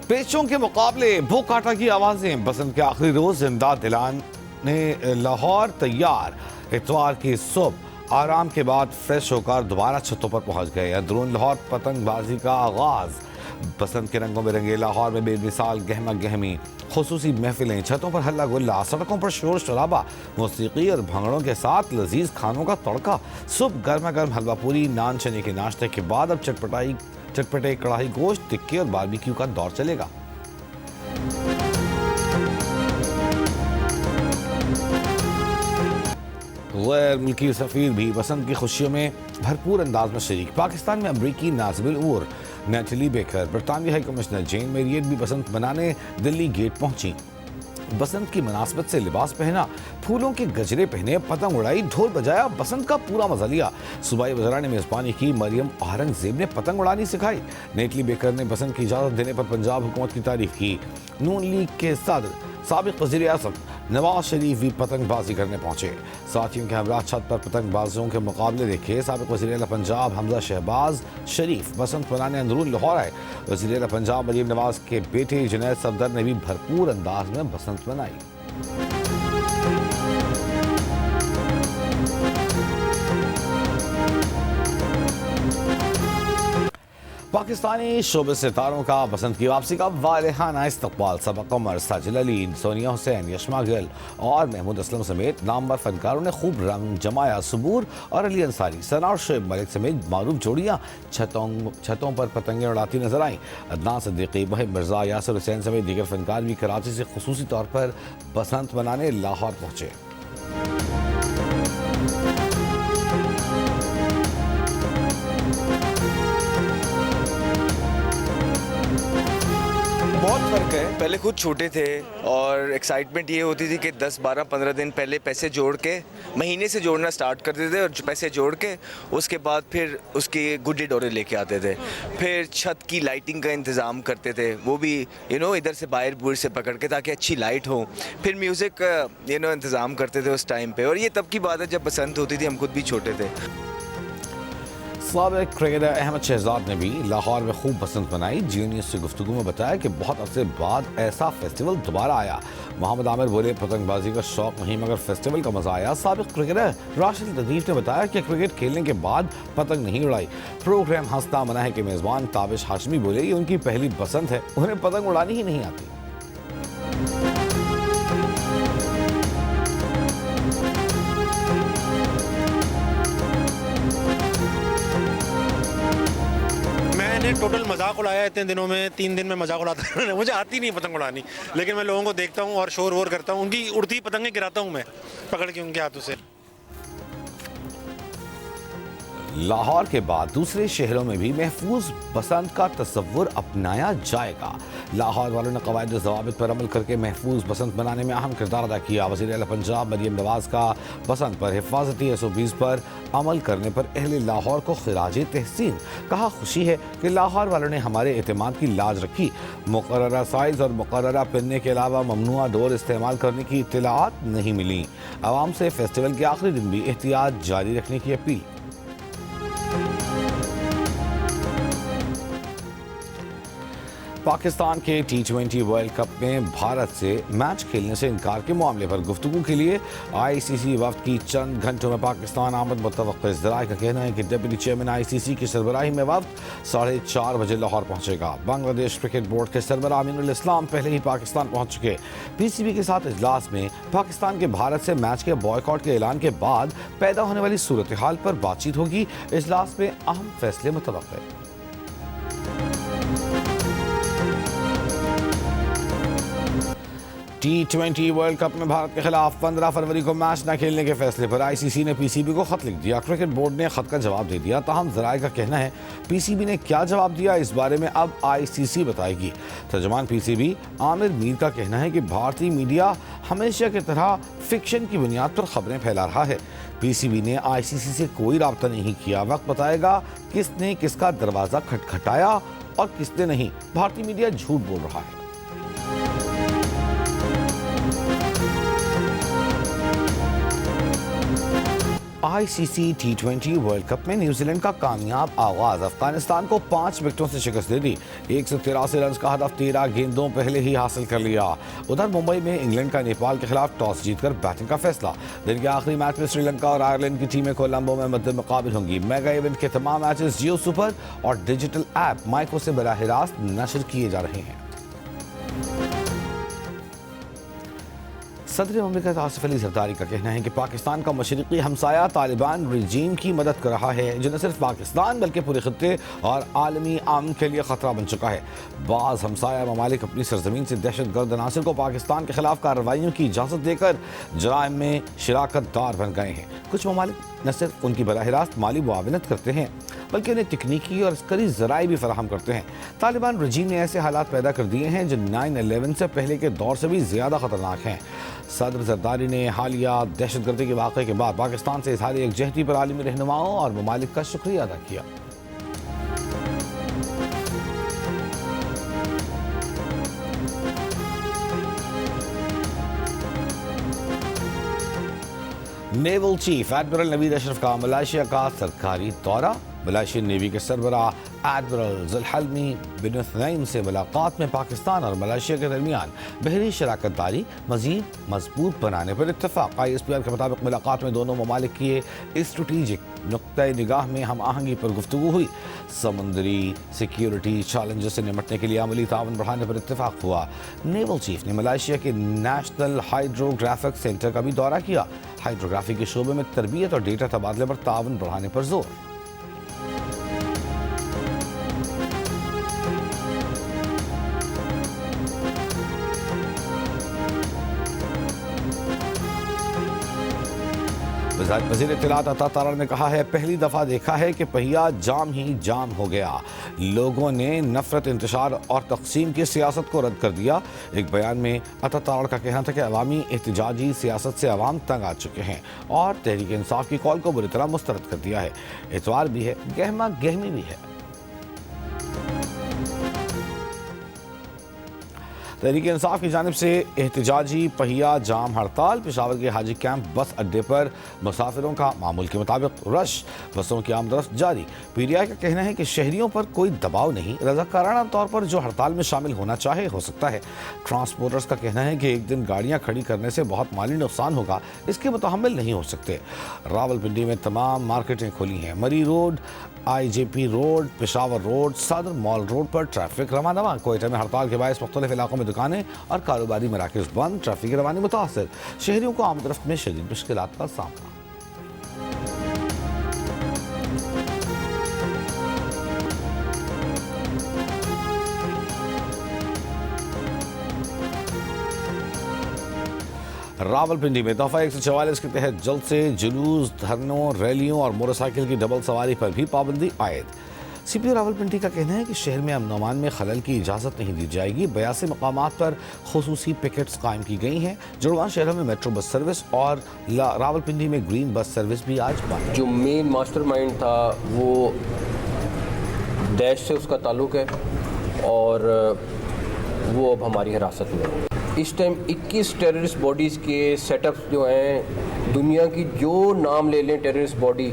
पेचों के मुकाबले भूख काटा की आवाजें, बसंत के आखिरी रोज जिंदा दिलाने लाहौर तैयार। इतवार की सुबह आराम के बाद फ्रेश होकर दोबारा छतों पर पहुंच गए। अंदरून लाहौर पतंगबाजी का आगाज। बसंत के रंगों में रंगे लाहौर में बेमिसाल गहमा गहमी, खुसूसी महफिलें, छतों पर हल्ला गुल्ला, सड़कों पर शोर शराबा, मौसीकी और भंगड़ों के साथ लजीज खानों का तड़का। सुबह गर्मा गर्म हलवा पूरी, नान चने के नाश्ते के बाद अब चटपटे कढ़ाई गोश्त, टिक्के और बारबेक्यू का दौर चलेगा। गैर मुल्की सफीर भी बसंत की खुशियों में भरपूर अंदाज में शरीक। पाकिस्तान में अमरीकी नाज़िबुल उमूर नेटली बेकर, बरतानवी हाई कमिश्नर जेन मेरियट भी बसंत मनाने दिल्ली गेट पहुंची। बसंत की मुनासबत से लिबास पहना, फूलों के गजरे पहने, पतंग उड़ाई, ढोल बजाया, बसंत का पूरा मजा लिया। सूबाई वज़रा ने मेज़बानी की, मरियम औरंगज़ेब ने पतंग उड़ानी सिखाई। नेटली बेकर ने बसंत की इजाज़त देने पर पंजाब हुकूमत की तारीफ की। नून लीग के सदर साबिक़ वज़ीर आज़म नवाज शरीफ भी पतंगबाजी करने पहुंचे। साथियों के हमरा छत पर पतंगबाजों के मुकाबले देखे। साबिक़ वज़ीर आला पंजाब हमजा शहबाज शरीफ बसंत मनाने अंदरून लाहौर आए। वज़ीर आला पंजाब मरीम नवाज के बेटे जुनैद सफदर ने भी भरपूर अंदाज में बसंत मनाई। पाकिस्तानी शोबे सितारों का बसंत की वापसी का वालेहाना इस्तकबाल। सबा कमर, साजिद अली, सोनिया हुसैन, यशमा गिल और महमूद असलम समेत नामवर फनकारों ने खूब रंग जमाया। सबूर और अली अंसारी, सना और शोएब मलिक समेत मारूफ जोड़ियां छतों पर पतंगें उड़ाती नजर आईं। अदनान सिद्दीकी, वहीद मिर्जा, यासिर हुसैन समेत दीगर फनकार भी कराची से खुसूसी तौर पर बसंत मनाने लाहौर पहुंचे। बहुत फ़र्क है। पहले खुद छोटे थे और एक्साइटमेंट ये होती थी कि 10, 12, 15 दिन पहले पैसे जोड़ के महीने से जोड़ना स्टार्ट करते थे और पैसे जोड़ के उसके बाद फिर उसके गुड्डे डोरे लेके आते थे। फिर छत की लाइटिंग का इंतज़ाम करते थे, वो भी इधर से बाहर बूढ़ से पकड़ के ताकि अच्छी लाइट हो। फिर म्यूज़िक का इंतज़ाम करते थे उस टाइम पे, और ये तब की बात है जब बसंत होती थी, हम खुद भी छोटे थे। साबिक़ क्रिकेटर अहमद शहजाद ने भी लाहौर में खूब बसंत मनाई। जी न्यूज़ से गुफ्तगू में बताया कि बहुत अरसे बाद ऐसा फेस्टिवल दोबारा आया। मोहम्मद आमिर बोले, पतंगबाजी का शौक नहीं मगर फेस्टिवल का मजा आया। साबिक़ क्रिकेटर राशिद लतीफ़ ने बताया कि क्रिकेट खेलने के बाद पतंग नहीं उड़ाई। प्रोग्राम हंसता मना है के मेज़बान ताबिश हाशमी बोले, ये उनकी पहली बसंत है, उन्हें पतंग उड़ानी ही नहीं आती। मैंने टोटल मजाक उड़ाया इतने दिनों में, 3 दिन में मजाक उड़ाता मुझे आती नहीं पतंग उड़ानी, लेकिन मैं लोगों को देखता हूँ और शोर वोर करता हूँ, उनकी उड़ती पतंगें गिराता हूँ मैं पकड़ के उनके हाथों से। लाहौर के बाद दूसरे शहरों में भी महफूज बसंत का तस्वुर अपनाया जाएगा। लाहौर वालों ने कवायद और ज़वाबित पर अमल करके महफूज बसंत बनाने में अहम किरदार अदा किया। वज़ीर आला पंजाब मरीम नवाज का बसंत पर हिफाजती SOPs पर अमल करने पर अहले लाहौर को खिराज तहसीन। कहा, खुशी है कि लाहौर वालों ने हमारे एतमाद की लाज रखी। मुकर्ररा साइज़ और मुकर्ररा पन्ने के अलावा ममनुआ डोर इस्तेमाल करने की इत्तलाआत नहीं मिली। आवाम से फेस्टिवल के आखिरी दिन भी एहतियात जारी रखने की अपील। पाकिस्तान के T20 वर्ल्ड कप में भारत से मैच खेलने से इनकार के मामले पर गुफ्तगू के लिए ICC वफ्द की चंद घंटों में पाकिस्तान आमद मुतवक्किल। ज़राए का कहना है कि डिप्टी चेयरमैन ICC की सरबराही में वफ्द 4:30 बजे लाहौर पहुंचेगा। बांग्लादेश क्रिकेट बोर्ड के सरबराह अमीनुल इस्लाम पहले ही पाकिस्तान पहुंच चुके। PCB के साथ इजलास में पाकिस्तान के भारत से मैच के बॉयकॉट के ऐलान के बाद पैदा होने वाली सूरत हाल पर बातचीत होगी। इजलास में अहम फैसले मुतवक्किल। T20 वर्ल्ड कप में भारत के खिलाफ 15 फरवरी को मैच न खेलने के फैसले पर ICC ने PCB को खत लिख दिया। क्रिकेट बोर्ड ने खत का जवाब दे दिया। ताहम ज़राए का कहना है PCB ने क्या जवाब दिया, इस बारे में अब ICC बताएगी। तर्जुमान PCB आमिर मीर का कहना है कि भारतीय मीडिया हमेशा की तरह फिक्शन की बुनियाद पर खबरें फैला रहा है। PCB ने ICC से कोई रब्ता नहीं किया। वक्त बताएगा किसने किसका दरवाज़ा खटखटाया और किसने नहीं। भारतीय मीडिया झूठ बोल रहा है। ICC T20 वर्ल्ड कप में न्यूजीलैंड का कामयाब आगाज। अफगानिस्तान को 5 विकेटों से शिकस्त दे दी। 183 रन का हदफ 13 गेंदों पहले ही हासिल कर लिया। उधर मुंबई में इंग्लैंड का नेपाल के खिलाफ टॉस जीतकर बैटिंग का फैसला। दिन के आखिरी मैच में श्रीलंका और आयरलैंड की टीमें कोलंबो में मद्दे मुकाबिल होंगी। मेगा इवेंट के तमाम मैचेस जियो सुपर और डिजिटल ऐप माइको से बराह रास्त नशर किए जा रहे हैं। सदर ममलिकत आसिफ अली जरदारी का कहना है कि पाकिस्तान का मशरक़ी हमसाया तालिबान रजीम की मदद कर रहा है, जो न सिर्फ पाकिस्तान बल्कि पूरे खत्ते और आलमी अमन के लिए ख़तरा बन चुका है। बाज़ हमसाया ममालिक अपनी सरजमीन से दहशत गर्द अनासर को पाकिस्तान के खिलाफ कार्रवाइयों की इजाज़त देकर जराइम में शराकत दार बन गए हैं। कुछ ममालिक न सिर्फ उनकी बराह रास्त माली मुआवनत करते हैं बल्कि उन्हें तकनीकी और अस्करी ज़राए भी फराहम करते हैं। तालिबान रजीम ने ऐसे हालात पैदा कर दिए हैं जो 9/11 से पहले के दौर से भी ज़्यादा ख़तरनाक हैं। सदर जरदारी ने हालिया दहशतगर्दी के वाक़े के बाद पाकिस्तान से इज़हार यकजहती पर आलमी रहनुमाओं और ममालिक का शुक्रिया अदा किया। Naval chief admiral Naveed Ashraf का मलेशिया का सरकारी दौरा। मलेशियन नेवी के सरबराह एडमिरल ज़ुल्हल्मी बिन उस्नैन से मुलाकात में पाकिस्तान और मलेशिया के दरमियान बहरी शराकत दारी मज़ीद मजबूत बनाने पर इत्तफ़ाक़। ISPR के मुताबिक मुलाकात में दोनों ममालिक की स्ट्रेटेजिक नुक्ते निगाह में हम आहंगी पर गुफ्तगू हुई। समुद्री सिक्योरिटी चैलेंजेस से निपटने के लिए अमली ताउन बढ़ाने पर इत्तफ़ाक़ हुआ। नेवल चीफ ने मलेशिया के नेशनल हाइड्रोग्राफिक सेंटर का भी दौरा किया। हाइड्रोग्राफी के शोबे में तरबियत और डेटा तबादले पर ताउन बढ़ाने पर जोर। वज़ीर इत्तलात अता तारा ने कहा है, पहली दफ़ा देखा है कि पहिया जाम ही जाम हो गया। लोगों ने नफरत, इंतशार और तकसीम की सियासत को रद्द कर दिया। एक बयान में अता तारा का कहना था कि अवामी एहतजाजी सियासत से अवाम तंग आ चुके हैं और तहरीक इंसाफ की कॉल को बुरी तरह मुस्तरद कर दिया है। एतवार भी है, गहमा गहमी भी है। तहरीक इंसाफ की जानिब से एहतजाजी पहिया जाम हड़ताल। पेशावर के हाजी कैंप बस अड्डे पर मुसाफिरों का मामूल के मुताबिक रश, बसों की आमदरफ्त जारी। PTI का कहना है कि शहरियों पर कोई दबाव नहीं, रज़ाकाराना तौर पर जो हड़ताल में शामिल होना चाहे हो सकता है। ट्रांसपोर्टर्स का कहना है कि एक दिन गाड़ियाँ खड़ी करने से बहुत माली नुकसान होगा, इसके मुतहम्मिल नहीं हो सकते। रावलपिंडी में तमाम मार्केटें खुली हैं। मरी road, IJP road, Peshawar road, सदर मॉल रोड पर ट्रैफिक रवा दवा। कोयटा में हड़ताल के बायस मुख्तलिफ इलाकों में दुकानें और कारोबारी मराकज़ बंद, ट्रैफिक रवानी मुतासर। शहरियों को आमदरफ्त में शदीद मुश्किलात का सामना। रावलपिंडी में दफ़ा 144 के तहत जल्द से जुलूस, धरनों, रैलियों और मोटरसाइकिल की डबल सवारी पर भी पाबंदी आयद। CPO रावलपिंडी का कहना है कि शहर में अमन अमान में खलल की इजाज़त नहीं दी जाएगी। 82 मकामात पर खुसूसी पिकेट्स कायम की गई हैं। जुड़वान शहरों में मेट्रो बस सर्विस और रावलपिंडी में ग्रीन बस सर्विस भी आज बंद। जो मेन मास्टरमाइंड था वो दैश से उसका ताल्लुक़ है और वो अब हमारी हिरासत में है। इस टाइम 21 टेररिस्ट बॉडीज़ के सेटअप्स जो हैं, दुनिया की जो नाम ले लें टेररिस्ट बॉडी,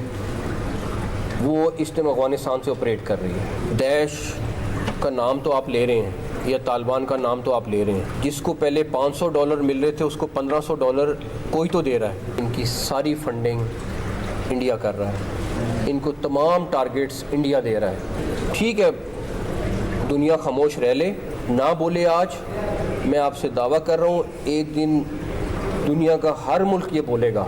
वो इस टाइम अफ़गानिस्तान से ऑपरेट कर रही है। दैश का नाम तो आप ले रहे हैं या तालिबान का नाम तो आप ले रहे हैं। जिसको पहले $500 मिल रहे थे उसको $1500 कोई तो दे रहा है। इनकी सारी फंडिंग इंडिया कर रहा है, इनको तमाम टारगेट्स इंडिया दे रहा है। ठीक है, दुनिया खामोश रह ले, ना बोले। आज मैं आपसे दावा कर रहा हूँ, एक दिन दुनिया का हर मुल्क ये बोलेगा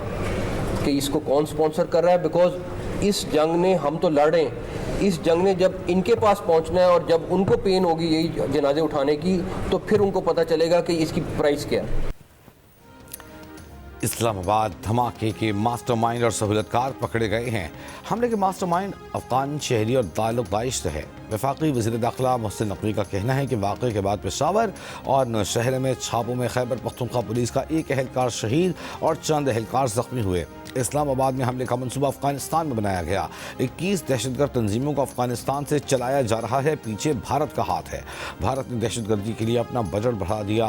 कि इसको कौन स्पॉन्सर कर रहा है। बिकॉज इस जंग ने, हम तो लड़ रहे हैं, इस जंग ने जब इनके पास पहुंचना है और जब उनको पेन होगी यही जनाजे उठाने की, तो फिर उनको पता चलेगा कि इसकी प्राइस क्या है। इस्लामाबाद धमाके के मास्टरमाइंड और सहूलतकार पकड़े गए हैं। हमले के मास्टरमाइंड अफगान शहरी और ताल्लुक दाइश से है। वफाकी वज़ीर दाखिला मोहसिन नकवी का कहना है कि वाक़े के बाद पेशावर और नौशहर में छापों में खैबर पख्तूनख्वा पुलिस का एक एहलकार शहीद और चंद एहलकार जख्मी हुए। इस्लामाबाद में हमले का मनसूबा अफगानिस्तान में बनाया गया। 21 दहशतगर्द तंजीमों को अफगानिस्तान से चलाया जा रहा है, पीछे भारत का हाथ है। भारत ने दहशतगर्दी के लिए अपना बजट बढ़ा दिया।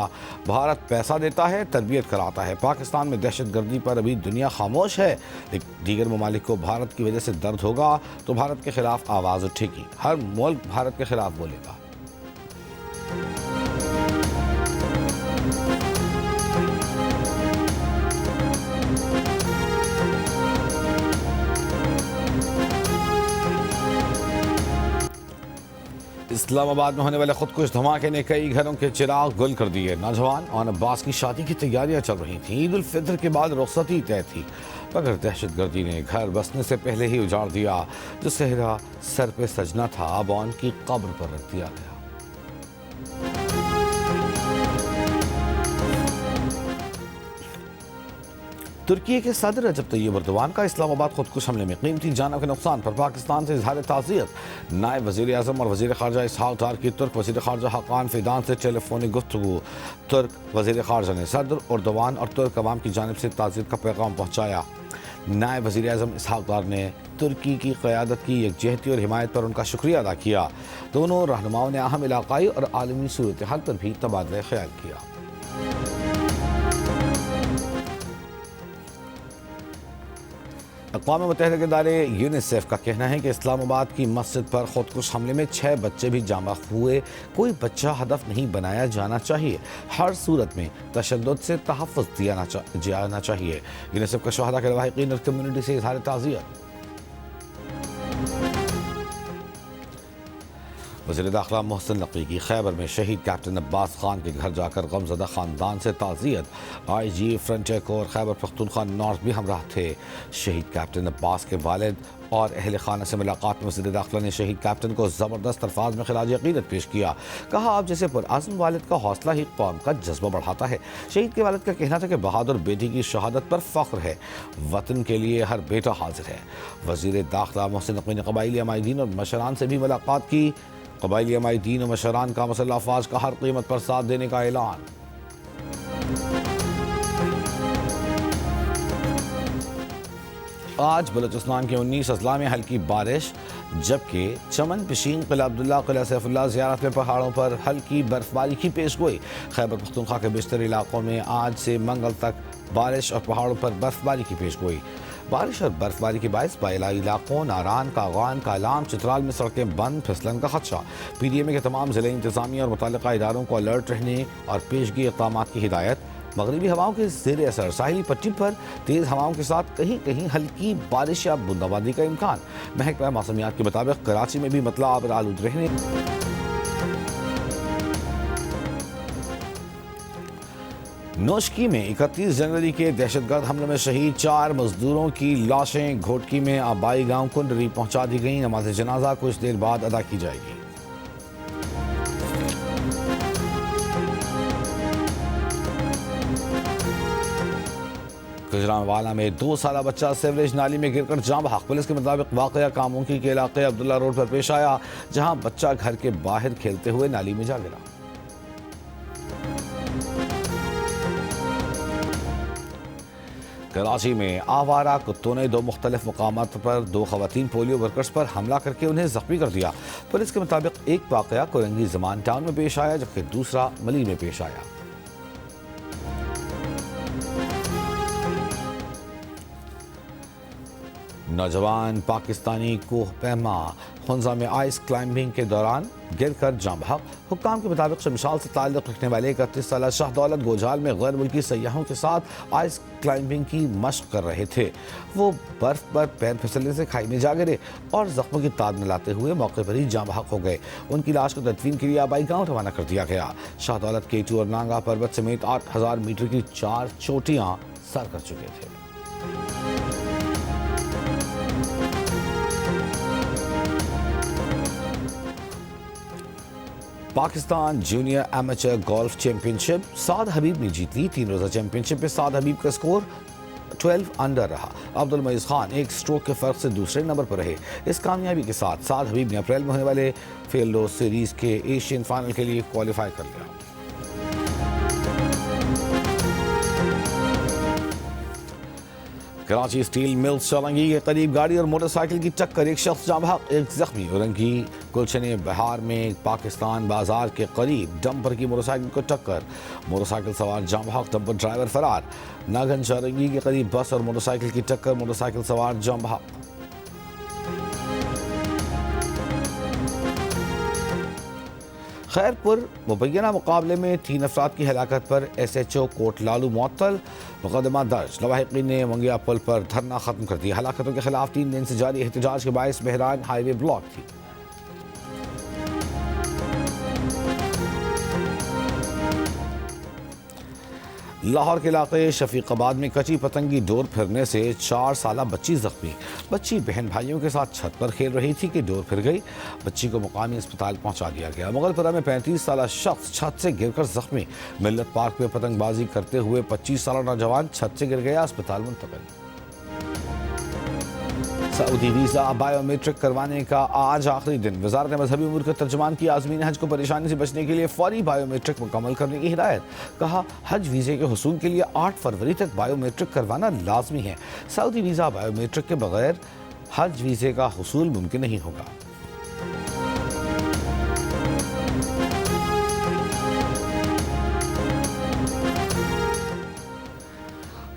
भारत पैसा देता है, तरबियत कराता है। पाकिस्तान में दहशतगर्दी पर अभी दुनिया खामोश है। दीगर ममालिक को भारत की वजह से दर्द होगा तो भारत के खिलाफ आवाज़ उठेगी। हर मुल्क भारत के खिलाफ बोलेगा। इस्लामाबाद में होने वाले खुदकुश धमाके ने कई घरों के चिराग गुल कर दिए। नौजवान और अब्बास की शादी की तैयारियां चल रही थीं। ईद उल फितर के बाद रुखसती तय थी, मगर दहशतगर्दी ने घर बसने से पहले ही उजाड़ दिया। जो सेहरा सर पे सजना था, अब उनकी कब्र पर रख दिया गया। तुर्की के सदर रजब तैयब एर्दोगान का इस्लामाबाद खुदकुश हमले में कीमती जानों के नुकसान पर पाकिस्तान से इजहार ताज़ियत। नायब वज़ीर आज़म और वज़ीर ख़ारजा इसहाक़ डार की तुर्क वज़ीर ख़ारजा हक़ान फ़िदान से टेलीफोनिक गुफ्तगू। तुर्क वज़ीर ख़ारजा ने सदर एर्दोगान और तुर्क अवाम की जानिब से ताज़ियत का पैगाम पहुँचाया। नायब वज़ीर आज़म इसहाक़ डार ने तुर्की की क़यादत की यकजहती और हिमायत पर उनका शुक्रिया अदा किया। दोनों रहनुमाओं ने अहम इलाक़ाई और आलमी सूरत हाल पर भी तबादला ख्याल किया। अक़वाम मुत्तहिदा के इदारे यूनिसेफ का कहना है कि इस्लामाबाद की मस्जिद पर खुदकुश हमले में 6 बच्चे भी जामा हुए। कोई बच्चा हदफ नहीं बनाया जाना चाहिए। हर सूरत में तशद्दुद से तहफ़्फ़ुज़ दिया जाना चाहिए। यूनिसेफ का शहदा के लवाहिकीन और कम्युनिटी से इज़हार ताज़ियत। वज़ीर दाखिला मोहसिन नकवी की खैबर में शहीद कैप्टन अब्बास खान के घर जाकर गमज़दा ख़ानदान से ताज़ियत। IG frontier core Khyber Pakhtunkhwa north भी हमराह थे। शहीद कैप्टन अब्बास के वालिद और अहल खाना से मुलाकात में वज़ीर दाखिला ने शहीद कैप्टन को ज़बरदस्त अल्फाज में खिराज अक़ीदत पेश किया। कहा, आप जैसे पुरअज़्म वालिद का हौसला ही कौम का जज्बा बढ़ाता है। शहीद के वालिद का कहना था कि बहादुर बेटी की शहादत पर फ़ख्र है। वतन के लिए हर बेटा हाजिर है। वज़ीर दाखिला मोहसिन नकवी ने क़बाइली अमायदीन और मशरान से भी मुलाकात की। क़बाइली अमायदीन और मशरान का मसल्ह अफ़वाज का हर कीमत पर साथ देने का ऐलान। आज बलूचिस्तान के 19 अजला में हल्की बारिश, जबकि चमन पिशीन किला अब्दुल्ला किला सैफुल्लाह ज़ियारत में पहाड़ों पर हल्की बर्फबारी की पेश गोई। खैबर पख्तूनख्वा के बेशतर इलाकों में आज से मंगल तक बारिश और पहाड़ों पर बर्फबारी की पेश गोई। बारिश और बर्फबारी के बायस बाला इलाकों नारान, कागान, कालाम, चित्राल में सड़कें बंद, फिसलन का खदशा। PDMA के तमाम ज़िले इंतज़ामिया और मुतल्लिक़ा इदारों को अलर्ट रहने और पेशगी इक़दामात की हिदायत। मगरबी हवाओं के ज़ेर असर साहिली पट्टी पर तेज़ हवाओं के साथ कहीं कहीं हल्की बारिश या बूंदाबांदी का इम्कान। महकमा मौसमियात के मुताबिक कराची में भी मतला आबर आलूद रहने। नोशकी में 31 जनवरी के दहशतगर्द हमले में शहीद 4 मजदूरों की लाशें घोटकी में आबाई गांव कुंडरी पहुंचा दी गई। नमाज जनाजा कुछ देर बाद अदा की जाएगी। गुजरांवाला में 2 साला बच्चा सेवरेज नाली में गिरकर जाँ बहक। पुलिस के मुताबिक वाक़या कामुकी के इलाके अब्दुल्ला रोड पर पेश आया, जहां बच्चा घर के बाहर खेलते हुए नाली में जा गिरा। कराची में आवारा कुत्तों ने 2 मुख्तलिफ मकामात पर 2 ख़वातीन पोलियो वर्कर्स पर हमला करके उन्हें जख्मी कर दिया। पुलिस के मुताबिक एक वाक़या कोरंगी ज़मान टाउन में पेश आया, जबकि दूसरा मली में पेश आया। नौजवान पाकिस्तानी कोह पैमा हुंजा में आइस क्लाइंबिंग के दौरान गिरकर जाँ बहक। हुक्काम के मुताबिक शमशाल से ताल्लुक़ रखने वाले 31 साला शाह दौलत गोजाल में गैर मुल्की सयाहों के साथ आइस क्लाइंबिंग की मशक कर रहे थे। वो बर्फ पर पैर फिसलने से खाई में जा गिरे और जख्मों की ताद मिलाते हुए मौके पर ही जाँ बहक हो गए। उनकी लाश को तदफीन के लिए आबाई गाँव रवाना कर दिया गया। शाह दौलत केटू और नांगा पर्वत समेत 8000 मीटर की 4 चोटियाँ सर कर चुके थे। Pakistan junior amateur golf championship Saad Habib ने जीत ली। 3 रोज़ा चैंपियनशिप में साद हबीब का स्कोर 12 अंडर रहा। अब्दुल मईज़ खान एक स्ट्रोक के फ़र्क से दूसरे नंबर पर रहे। इस कामयाबी के साथ साद हबीब ने अप्रैल में होने वाले फेल्डो सीरीज़ के एशियन फाइनल के लिए क्वालिफाई कर लिया। कराची स्टील मिल्स चौरंगी के करीब गाड़ी और मोटरसाइकिल की टक्कर, एक शख्स जाँ बहक, एक जख्मी। औरंगी गुलशन बहार में पाकिस्तान बाजार के करीब डंपर की मोटरसाइकिल को टक्कर, मोटरसाइकिल सवार जाँ बहक, डंपर ड्राइवर फरार। नागन चौरंगी के करीब बस और मोटरसाइकिल की टक्कर, मोटरसाइकिल सवार जाँ बहक। खैरपुर मुबैना मुकाबले में 3 अफराद की हलाकत पर SHO कोट लालू मुअत्तल, मुकदमा दर्ज। लवाहिकीन ने मंगिया पुल पर धरना खत्म कर दिया। हलाकतों के खिलाफ 3 दिन से जारी एहतजाज के बायस बहरान हाईवे ब्लॉक थी। लाहौर के इलाके शफीकाबाद में कच्ची पतंगी डोर फिरने से 4 साला बच्ची जख्मी। बच्ची बहन भाइयों के साथ छत पर खेल रही थी कि डोर फिर गई। बच्ची को मुकामी अस्पताल पहुंचा दिया गया। मुगलपुरा में 35 साला शख्स छत से गिरकर जख्मी। मिल्लत पार्क में पतंगबाजी करते हुए 25 साला नौजवान छत से गिर गया, अस्पताल मुंतकिल। सऊदी वीज़ा बायोमेट्रिक करवाने का आज आखिरी दिन। वज़ारत मजहबी उमूर के तर्जुमान की आज़मीन हज को परेशानी से बचने के लिए फौरी बायोमेट्रिक मुकम्मल करने की हिदायत। कहा, हज वीज़े के हुसूल के लिए 8 फरवरी तक बायोमेट्रिक करवाना लाजमी है। सऊदी वीज़ा बायोमेट्रिक के बगैर हज वीज़े का हुसूल मुमकिन नहीं होगा।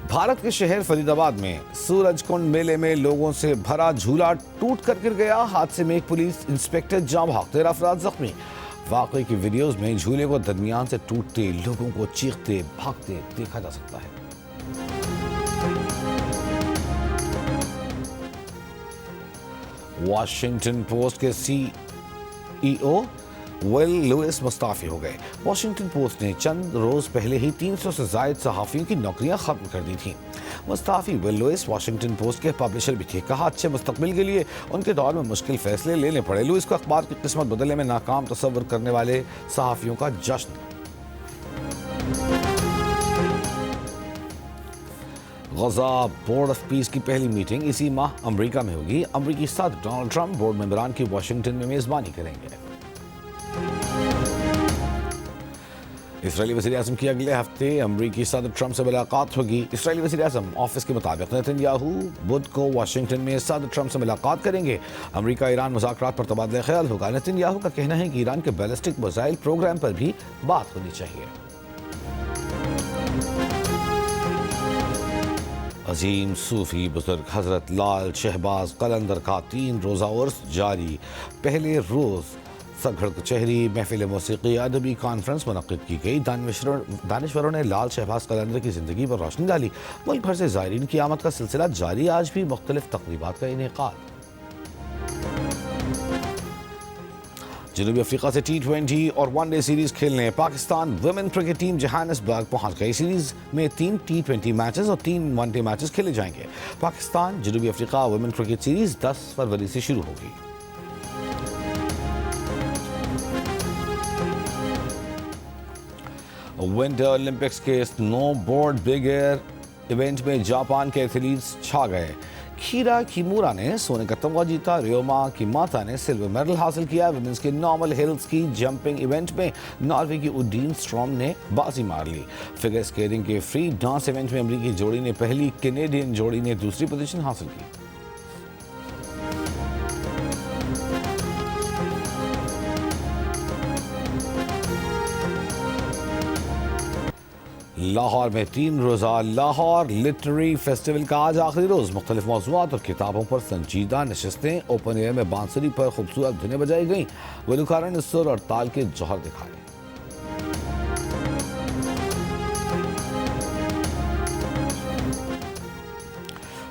भारत के शहर फरीदाबाद में सूरजकुंड मेले में लोगों से भरा झूला टूट कर गिर गया। हादसे में एक पुलिस इंस्पेक्टर जाँ बहक, 13 अफराद जख्मी। वाकई की वीडियोस में झूले को दरमियान से टूटते, लोगों को चीखते भागते देखा जा सकता है। वॉशिंगटन पोस्ट के CEO विल लुइस मुस्ताफी हो गए। वॉशिंगटन पोस्ट ने चंद रोज पहले ही 300 से ज्यादा सहाफियों की नौकरियां खत्म कर दी थीं। मुस्ताफी विल लुइस वॉशिंगटन पोस्ट के पब्लिशर भी थे। कहा, अच्छे मुस्तकबिल के लिए उनके दौर में मुश्किल फैसले लेने पड़े। लुइस को अखबार की किस्मत बदलने में नाकाम तस्वर करने वाले सहाफियों का जश्न। गजा बोर्ड ऑफ पीस की पहली मीटिंग इसी माह अमेरिका में होगी। अमेरिकी सदर डोनाल्ड ट्रंप बोर्ड मेंबरान की वॉशिंगटन में मेजबानी करेंगे। इसराइली वज़ीर-ए-आज़म की अगले हफ्ते अमरीकी सदर ट्रंप से मुलाकात होगी। इसराइली वज़ीर-ए-आज़म ऑफिस के मुताबिक नेतन्याहू बुध को वाशिंगटन में सदर ट्रंप से मुलाकात करेंगे। अमरीका ईरान मुज़ाकरात पर तबादला ख्याल होगा। नेतन्याहू का कहना है कि ईरान के बैलिस्टिक मिसाइल प्रोग्राम पर भी बात होनी चाहिए। अजीम सूफी बुजुर्ग हजरत लाल शहबाज कलंदर का 3 रोज़ा उर्स जारी। पहले रोज़ सघड़ कचहरी महफिल मौसीकी अदबी कॉन्फ्रेंस मुनक़िद की गई। दानिश्वरों ने लाल शहबाज कलंदर की ज़िंदगी पर रोशनी डाली। मुल्क भर से ज़ायरीन की आमद का सिलसिला जारी। आज भी मुख्तलिफ तक़रीबात का इनेकाद। जनूबी अफ्रीका से T20 और वनडे सीरीज़ खेलने Pakistan women cricket team Johannesburg पहुंच गई। सीरीज़ में 3 T20 मैचेस और 3 वनडे मैचेस खेले जाएंगे। पाकिस्तान जनूबी अफ्रीका वुमेन क्रिकेट सीरीज़ 10 फरवरी से शुरू होगी। विंटर ओलंपिक्स के स्नोबोर्ड बिग एयर इवेंट में जापान के एथलीट्स छा गए। खीरा किमूरा ने सोने का तमगा जीता। रियोमा किमाता ने सिल्वर मेडल हासिल किया। वुमेन्स के नॉर्मल हिल्स की जंपिंग इवेंट में नॉर्वे की उडीन स्ट्रॉम ने बाजी मार ली। फिगर स्केटिंग के फ्री डांस इवेंट में अमरीकी जोड़ी ने पहली, कैनेडियन जोड़ी ने दूसरी पोजीशन हासिल की। लाहौर में 3 रोज़ा लाहौर लिटरेरी फेस्टिवल का आज आखिरी रोज़। मुख्तलिफ मौज़ूआत और किताबों पर संजीदा नशिस्तें। ओपन एयर में बांसुरी पर खूबसूरत धुनें बजाई गईं। गुलकारों ने सुर और ताल के जौहर दिखाए।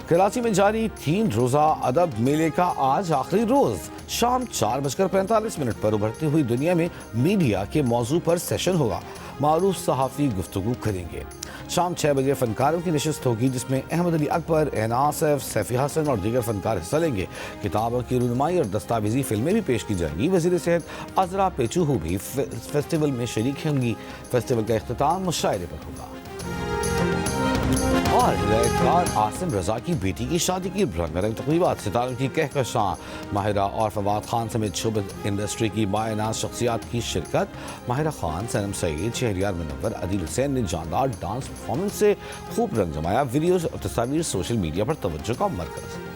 कराची में जारी 3 रोज़ा अदब मेले का आज आखिरी रोज़। शाम 4:45 पर उभरती हुई दुनिया में मीडिया के मौजू पर सेशन होगा। मारूफ सहाफ़ी गुफ्तगू करेंगे। शाम 6 बजे फनकारों की नशिस्त होगी, जिसमें अहमद अली अकबर, एनासफ, सैफी हसन और दीगर फनकार हिस्सा लेंगे। किताबों की रुनुमाई और दस्तावेजी फिल्में भी पेश की जाएंगी। वज़ीर सेहत अज़रा पेचूहू भी फेस्टिवल में शरीक होंगी। फेस्टिवल का इख्तिताम मुशायरे पर होगा। और हिदायतकार आसिम रजा की बेटी की शादी की रंगारंग तकरीबात, सितारों की कहकशां, माहिरा और फवाद खान समेत शोबिज़ इंडस्ट्री की मायनाज शख्सियात की शिरकत। माहिरा खान, सनम सईद, शहरियार मुनव्वर, अदील हुसैन ने जानदार डांस परफॉर्मेंस से खूब रंग जमाया। वीडियोज़ और तस्वीर सोशल मीडिया पर तवज्जो का मरकज़।